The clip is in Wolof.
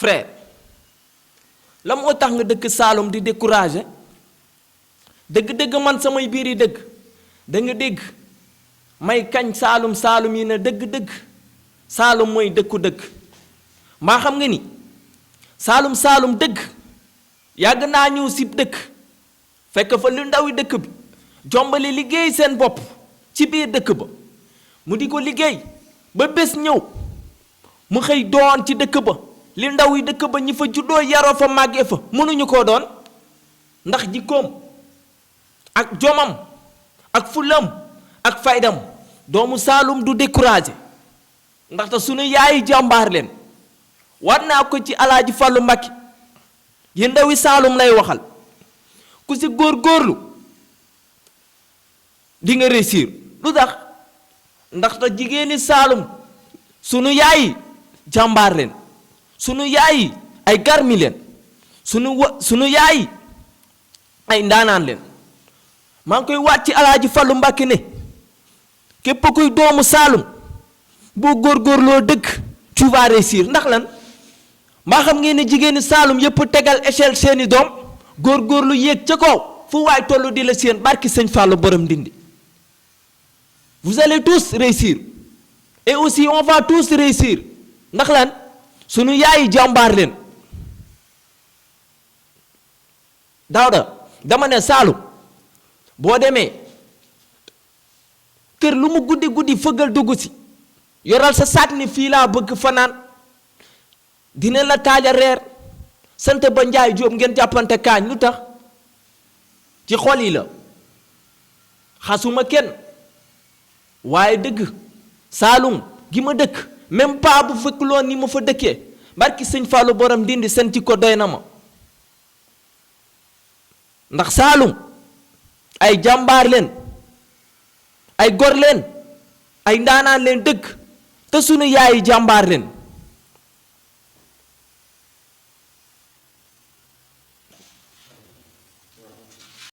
frère la moo tax nga dëkk Saloum di découragé dëgg-dëgg man samay biir yi dëgg da nga dégg may kañ Saloum yi ne dëgg-dëgg Saloum mooy dëkku dëgg maa xam nga ni Saloum dëgg yàgg naa ñëw si dëkk fekk fa lu ndawi dëkk bi jombali liggéey seen bopp ci biir dëkk ba mu di ko liggéey ba bés ñëw mu xëy doon ci dëkk ba li ndaw yi dëkk ba ñi fa juddoo yaroo fa màggee fa mënuñu koo doon ndax jikkoom ak jomam ak fulam ak faydam doomu Saloum du découragé ndaxte sunu yaayi jàmbaar leen war naa ko ci alaaji Fàllu Mbàkke yi ndawi Saloum lay waxal ku si góorgóorlu di nga réussir lu tax ndaxte jigéeni Saloum sunu yaayi jàmbaar leen sunu yaayi ay garmi leen sunu yaayi ay ndaanaan leen maa ngi koy waat ci alaaji Fàllu Mbàkke ne képp kuy doomu Saloum boo góorgóorloo dëgg tu vas réussir ndax lan maa xam ngeen ne jigéeni Saloum yépp tegal échelle seeni doom góorgóorlu yéeg ca kaw fu waay tollu di la seen barki sëñ Fallou borom Ndindi vous allez tous réussir et aussi on va tous réussir ndax lan sunu yaayi jàmbaar leen Daawda dama ne Saloum boo demee kër lu mu guddi fëggal dugg si yoral sa saak ni fii laa bëgg fanaan dina la taaja reer sant ba Njaay Jóob ngeen jàppante kaañ lu tax ci xol yi la xasuma kenn waaye dëgg Saloum gi ma dëkk même pas bu fekkuloon ni ma fa dëkkee barki sëñ Fallou borom Ndindi seen ci ko doy na ma ndax Saloum ay jàmbaar leen ay gor leen ay ndaanaan leen dëkk te sunu yaayi jàmbaar leen